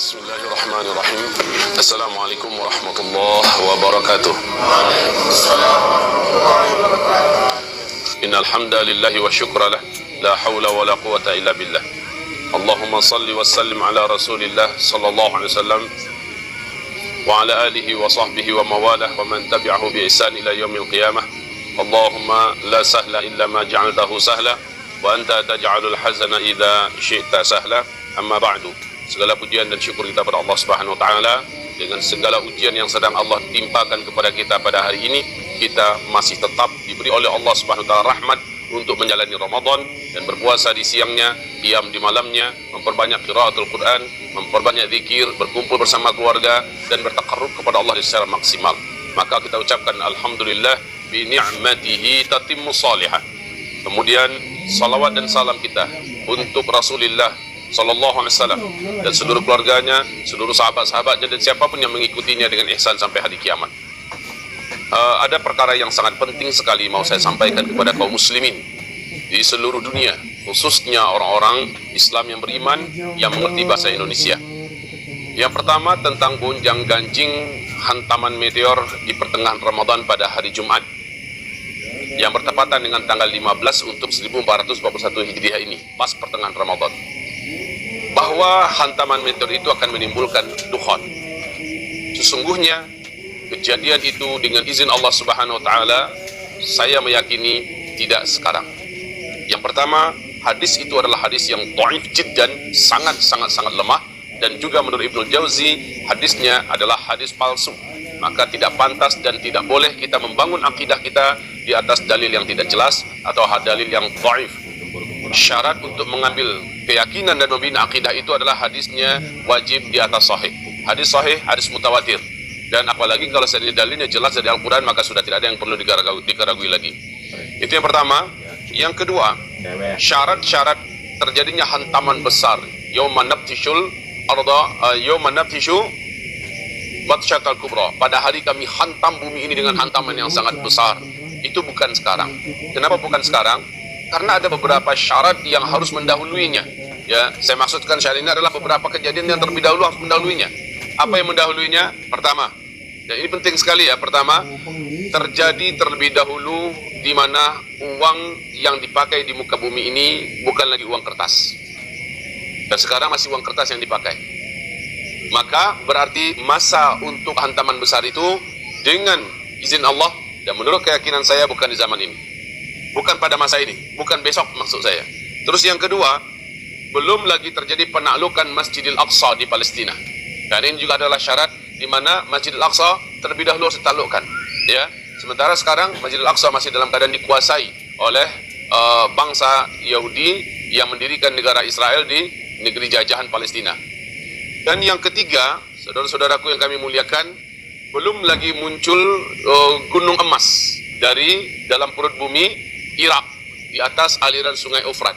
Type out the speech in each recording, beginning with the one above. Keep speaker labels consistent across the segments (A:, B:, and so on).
A: Bismillahirrahmanirrahim. Assalamualaikum warahmatullahi wabarakatuh. Innal hamdalillah wa syukra lah, la haula wa la quwata illa billah. Allahumma salli wa sallim ala Rasulillah sallallahu alaihi wasallam wa ala alihi wa sahbihi wa mawalah wa man tabi'ahu bi ihsan ila yaumil qiyamah. Allahumma la sahla illa ma ja'altahu sahla wa anta taj'alul hazana idza syi'ta sahla. Amma ba'du. Segala pujian dan syukur kita pada Allah Subhanahu wa taala. Dengan segala ujian yang sedang Allah timpakan kepada kita pada hari ini, kita masih tetap diberi oleh Allah Subhanahu wa taala rahmat untuk menjalani Ramadan dan berpuasa di siangnya, qiyam di malamnya, memperbanyak qiraatul Quran, memperbanyak zikir, berkumpul bersama keluarga dan bertakarrub kepada Allah secara maksimal. Maka kita ucapkan alhamdulillah bi ni'matihi tatimmu salihah. Kemudian salawat dan salam kita untuk Rasulullah sallallahu alaihi wasallam dan seluruh keluarganya, seluruh sahabat-sahabatnya dan siapapun yang mengikutinya dengan ihsan sampai hari kiamat. Ada perkara yang sangat penting sekali mau saya sampaikan kepada kaum muslimin di seluruh dunia, khususnya orang-orang Islam yang beriman yang mengerti bahasa Indonesia. Yang pertama tentang gonjang-ganjing hantaman meteor di pertengahan Ramadan pada hari Jumat yang bertepatan dengan tanggal 15 untuk 1441 Hijriah ini, pas pertengahan Ramadan. Bahwa hantaman meteor itu akan menimbulkan dukhan. Sesungguhnya kejadian itu dengan izin Allah Subhanahu wa taala, saya meyakini tidak sekarang. Yang pertama, hadis itu adalah hadis yang dhaif jiddan, sangat lemah, dan juga menurut Ibnu Jauzi hadisnya adalah hadis palsu. Maka tidak pantas dan tidak boleh kita membangun akidah kita di atas dalil yang tidak jelas atau dalil yang dhaif. Syarat untuk mengambil keyakinan dan membina akidah itu adalah hadisnya wajib di atas sahih. Hadis sahih, hadis mutawatir. Dan apalagi kalau dalilnya jelas dari Al-Quran, maka sudah tidak ada yang perlu dikeragui lagi. Itu yang pertama. Yang kedua, syarat-syarat terjadinya hantaman besar. Yawma nabtishul arda, yawma nabtishu batsyatal kubra. Pada hari kami hantam bumi ini dengan hantaman yang sangat besar. Itu bukan sekarang. Kenapa bukan sekarang? Karena ada beberapa syarat yang harus mendahuluinya. Ya, saya maksudkan syarat ini adalah beberapa kejadian yang terlebih dahulu harus mendahuluinya. Apa yang mendahuluinya? Pertama, dan ini penting sekali ya. Pertama, terjadi terlebih dahulu di mana uang yang dipakai di muka bumi ini bukan lagi uang kertas. Dan sekarang masih uang kertas yang dipakai. Maka berarti masa untuk hantaman besar itu dengan izin Allah dan menurut keyakinan saya bukan di zaman ini. Bukan pada masa ini, bukan besok maksud saya. Terus yang kedua, belum lagi terjadi penaklukan Masjidil Aqsa di Palestina. Dan ini juga adalah syarat di mana Masjidil Aqsa terlebih dahulu harus ditaklukkan. Ya, sementara sekarang Masjidil Aqsa masih dalam keadaan dikuasai oleh bangsa Yahudi yang mendirikan negara Israel di negeri jajahan Palestina. Dan yang ketiga, saudara-saudaraku yang kami muliakan, belum lagi muncul gunung emas dari dalam perut bumi Irak di atas aliran sungai Ufrat.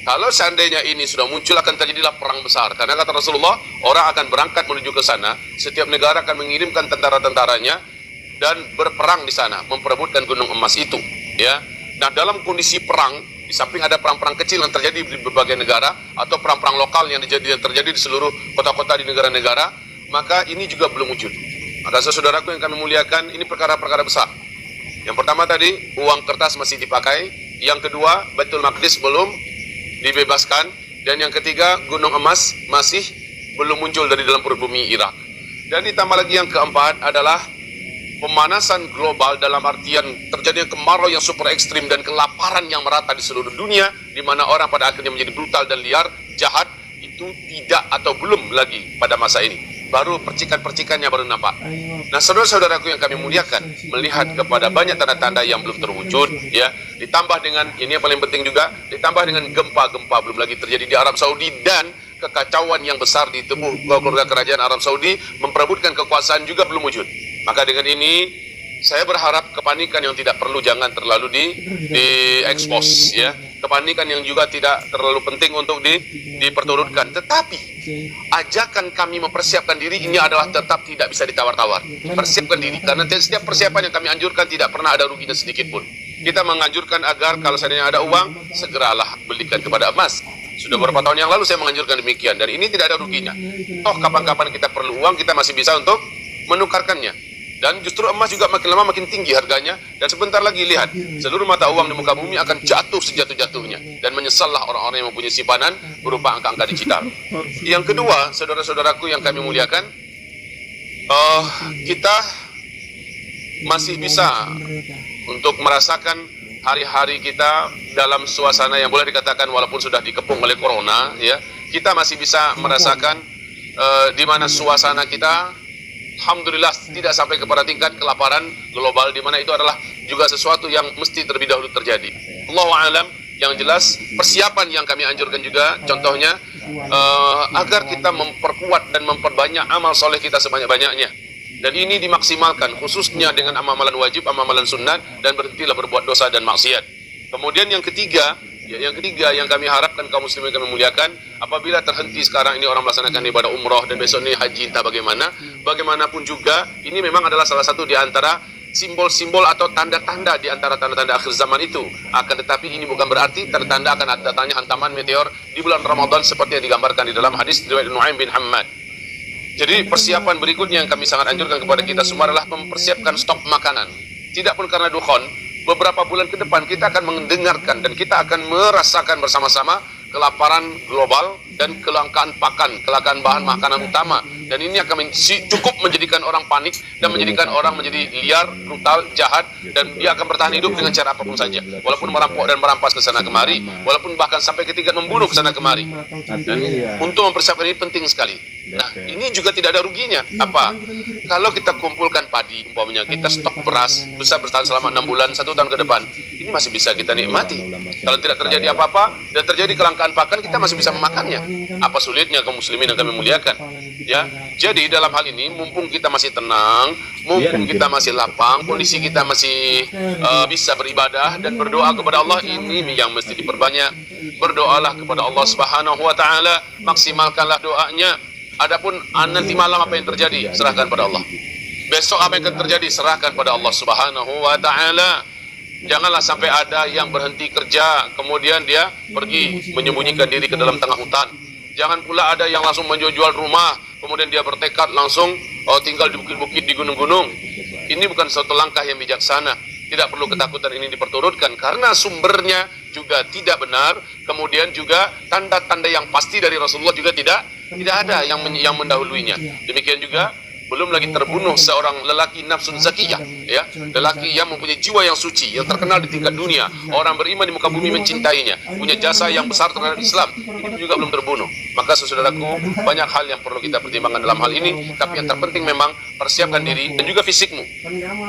A: Kalau seandainya ini sudah muncul, akan terjadilah perang besar. Karena kata Rasulullah, orang akan berangkat menuju ke sana. Setiap negara akan mengirimkan tentara-tentaranya dan berperang di sana, memperebutkan gunung emas itu. Ya. Nah, dalam kondisi perang, di samping ada perang-perang kecil yang terjadi di berbagai negara atau perang-perang lokal yang terjadi di seluruh kota-kota di negara-negara, maka ini juga belum wujud. Maka saudaraku yang kami muliakan, ini perkara-perkara besar. Yang pertama tadi, uang kertas masih dipakai. Yang kedua, Baitul Maqdis belum dibebaskan. Dan yang ketiga, gunung emas masih belum muncul dari dalam perut bumi Irak. Dan ditambah lagi yang keempat adalah pemanasan global dalam artian terjadinya kemarau yang super ekstrim dan kelaparan yang merata di seluruh dunia, di mana orang pada akhirnya menjadi brutal dan liar, jahat. Itu tidak atau belum lagi pada masa ini. Baru percikan-percikannya baru nampak. Nah, saudara-saudaraku yang kami muliakan, melihat kepada banyak tanda-tanda yang belum terwujud, ya, ditambah dengan ini yang paling penting juga, ditambah dengan gempa-gempa belum lagi terjadi di Arab Saudi dan kekacauan yang besar di tubuh keluarga kerajaan Arab Saudi memperebutkan kekuasaan juga belum wujud. Maka dengan ini saya berharap kepanikan yang tidak perlu jangan terlalu di-expose, ya. Kepanikan yang juga tidak terlalu penting untuk diperturutkan. Tetapi ajakan kami mempersiapkan diri ini adalah tetap tidak bisa ditawar-tawar. Persiapkan diri, karena setiap persiapan yang kami anjurkan tidak pernah ada ruginya sedikit pun. Kita menganjurkan agar kalau seandainya ada uang, segeralah belikan kepada emas. Sudah beberapa tahun yang lalu saya menganjurkan demikian, dan ini tidak ada ruginya. Toh kapan-kapan kita perlu uang, kita masih bisa untuk menukarkannya. Dan justru emas juga makin lama makin tinggi harganya, dan sebentar lagi lihat, seluruh mata uang di muka bumi akan jatuh sejatuh-jatuhnya, dan menyesallah orang-orang yang mempunyai simpanan berupa angka-angka digital. Yang kedua, saudara-saudaraku yang kami muliakan, kita masih bisa untuk merasakan hari-hari kita dalam suasana yang boleh dikatakan walaupun sudah dikepung oleh corona, ya, kita masih bisa merasakan di mana suasana kita, alhamdulillah, tidak sampai kepada tingkat kelaparan global, di mana itu adalah juga sesuatu yang mesti terlebih dahulu terjadi. Allahu a'lam. Yang jelas persiapan yang kami anjurkan juga, contohnya agar kita memperkuat dan memperbanyak amal soleh kita sebanyak-banyaknya. Dan ini dimaksimalkan khususnya dengan amalan wajib, amalan sunnah, dan berhentilah berbuat dosa dan maksiat. Kemudian yang ketiga yang kami harapkan kaum muslimin kami muliakan, apabila terhenti sekarang ini orang melaksanakan ibadah umroh dan besok ini haji entah bagaimana, bagaimanapun juga ini memang adalah salah satu di antara simbol-simbol atau tanda-tanda di antara tanda-tanda akhir zaman itu. Akan tetapi ini bukan berarti tanda akan datangnya hantaman meteor di bulan Ramadan seperti yang digambarkan di dalam hadis riwayat Nu'aim bin Hammad. Jadi persiapan berikutnya yang kami sangat anjurkan kepada kita semua adalah mempersiapkan stok makanan. Tidak pun karena dukhon, beberapa bulan ke depan kita akan mendengarkan dan kita akan merasakan bersama-sama kelaparan global dan kelangkaan pakan, kelangkaan bahan makanan utama. Dan ini akan cukup menjadikan orang panik dan menjadikan orang menjadi liar, brutal, jahat, dan dia akan bertahan hidup dengan cara apapun saja. Walaupun merampok dan merampas ke sana kemari, walaupun bahkan sampai ke tingkat membunuh ke sana kemari. Dan untuk mempersiapkan ini penting sekali. Nah, ini juga tidak ada ruginya. Apa? Kalau kita kumpulkan padi, umpamanya kita stok beras bisa bertahan selama 6 bulan, 1 tahun ke depan, ini masih bisa kita nikmati. Kalau tidak terjadi apa-apa dan terjadi kelangkaan pakan, kita masih bisa memakannya. Apa sulitnya kaum muslimin yang kami muliakan? Ya, jadi dalam hal ini mumpung kita masih tenang, mumpung kita masih lapang, kondisi kita masih bisa beribadah dan berdoa kepada Allah, ini yang mesti diperbanyak. Berdoalah kepada Allah Subhanahu wa taala, maksimalkanlah doanya. Adapun nanti malam apa yang terjadi, serahkan pada Allah. Besok apa yang akan terjadi, serahkan pada Allah Subhanahu wa taala. Janganlah sampai ada yang berhenti kerja kemudian dia pergi menyembunyikan diri ke dalam tengah hutan. Jangan pula ada yang langsung menjual rumah kemudian dia bertekad langsung tinggal di bukit-bukit, di gunung-gunung. Ini bukan suatu langkah yang bijaksana. Tidak perlu ketakutan ini diperturutkan karena sumbernya juga tidak benar. Kemudian juga tanda-tanda yang pasti dari Rasulullah juga tidak ada yang mendahuluinya. Demikian juga belum lagi terbunuh seorang lelaki nafsun zakiyah, ya, lelaki yang mempunyai jiwa yang suci, yang terkenal di tingkat dunia, orang beriman di muka bumi mencintainya, punya jasa yang besar terhadap Islam, itu juga belum terbunuh. Maka saudaraku, banyak hal yang perlu kita pertimbangkan dalam hal ini, tapi yang terpenting memang persiapkan diri dan juga fisikmu.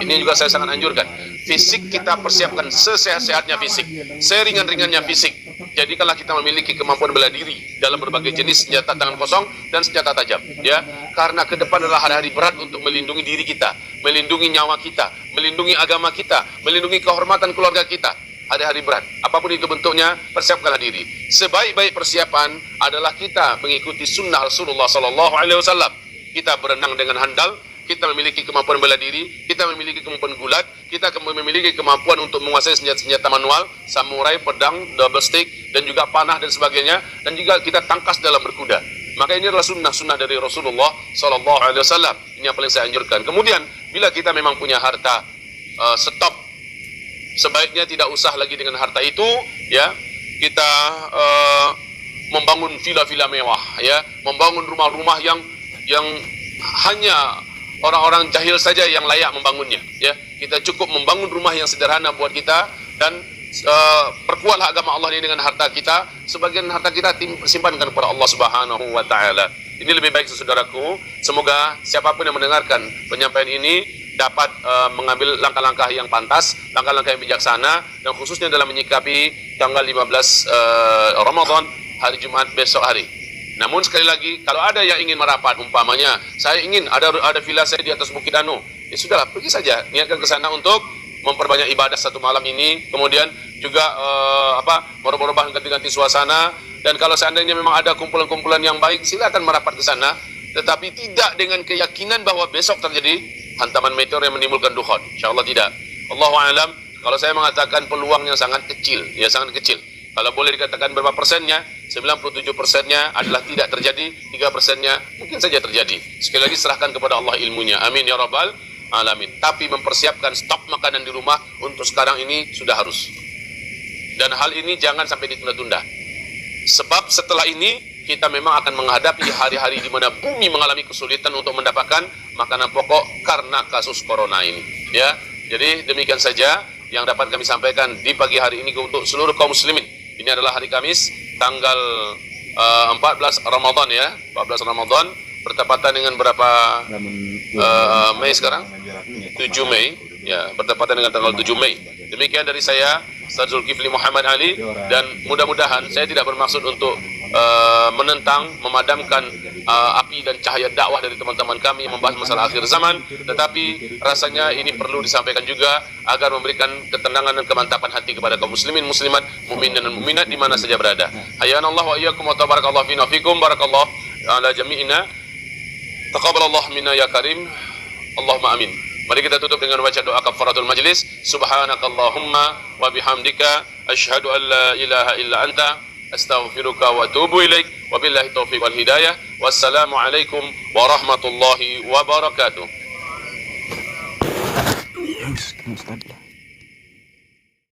A: Ini juga saya sangat anjurkan. Fisik kita persiapkan sesehat-sehatnya fisik, seringan-ringannya fisik. Jadikanlah kita memiliki kemampuan bela diri dalam berbagai jenis senjata tangan kosong dan senjata tajam, ya. Karena ke depan adalah hari-hari berat untuk melindungi diri kita, melindungi nyawa kita, melindungi agama kita, melindungi kehormatan keluarga kita. Hari-hari berat, apapun itu bentuknya, persiapkanlah diri. Sebaik-baik persiapan adalah kita mengikuti sunnah Rasulullah SAW. Kita berenang dengan handal, kita memiliki kemampuan bela diri, kita memiliki kemampuan gulat, kita memiliki kemampuan untuk menguasai senjata-senjata manual, samurai, pedang, double stick, dan juga panah dan sebagainya, dan juga kita tangkas dalam berkuda. Maka ini adalah sunnah-sunnah dari Rasulullah SAW. Ini yang paling saya anjurkan. Kemudian, bila kita memang punya harta, stop. Sebaiknya tidak usah lagi dengan harta itu, ya. Kita membangun villa-villa mewah, ya, membangun rumah-rumah yang hanya orang-orang jahil saja yang layak membangunnya, ya. Kita cukup membangun rumah yang sederhana buat kita dan perkuatlah agama Allah ini dengan harta kita. Sebagian harta kita simpankan kepada Allah Subhanahu wa taala. Ini lebih baik saudaraku. Semoga siapapun yang mendengarkan penyampaian ini dapat mengambil langkah-langkah yang pantas, langkah-langkah yang bijaksana, dan khususnya dalam menyikapi tanggal 15 Ramadan, hari Jumat besok hari. Namun sekali lagi, kalau ada yang ingin merapat, umpamanya saya ingin ada villa saya di atas Bukit Anu, ya sudahlah, pergi saja, niatkan ke sana untuk memperbanyak ibadah satu malam ini. Kemudian juga merubah-rubah, ganti-ganti suasana. Dan kalau seandainya memang ada kumpulan-kumpulan yang baik, silakan merapat ke sana, tetapi tidak dengan keyakinan bahwa besok terjadi hantaman meteor yang menimbulkan dukhon. Insyaallah tidak. Allahu a'lam. Kalau saya mengatakan peluangnya sangat kecil, ya sangat kecil. Kalau boleh dikatakan berapa persennya, 97%-nya adalah tidak terjadi, 3%-nya mungkin saja terjadi. Sekali lagi serahkan kepada Allah ilmunya. Amin ya rabbal alamin. Tapi mempersiapkan stok makanan di rumah untuk sekarang ini sudah harus. Dan hal ini jangan sampai ditunda-tunda. Sebab setelah ini kita memang akan menghadapi hari-hari di mana bumi mengalami kesulitan untuk mendapatkan makanan pokok karena kasus corona ini. Ya, jadi demikian saja yang dapat kami sampaikan di pagi hari ini untuk seluruh kaum muslimin. Ini adalah hari Kamis, tanggal 14 Ramadan ya, 14 Ramadan bertepatan dengan berapa Mei sekarang? 7 Mei, ya, bertepatan dengan tanggal 7 Mei. Demikian dari saya, Ustaz Zulkifli Muhammad Ali, dan mudah-mudahan saya tidak bermaksud untuk menentang, memadamkan api dan cahaya dakwah dari teman-teman kami yang membahas masalah akhir zaman, tetapi rasanya ini perlu disampaikan juga agar memberikan ketenangan dan kemantapan hati kepada kaum muslimin, muslimat, mukminin dan mukminat di mana saja berada. Hayyanallahu wa iyyakum wa tabarakallahu fina fikum, barakallahu ala jami'ina, taqabbalallahu minna ya karim, Allahumma amin. Mari kita tutup dengan baca doa kafaratul majlis. Subhanakallahumma wa bihamdika asyhadu an la ilaha illa anta astaghfiruka wa atubu ilaik. Wabillahi taufiq wal hidayah. Wassalamu alaikum warahmatullahi wabarakatuh.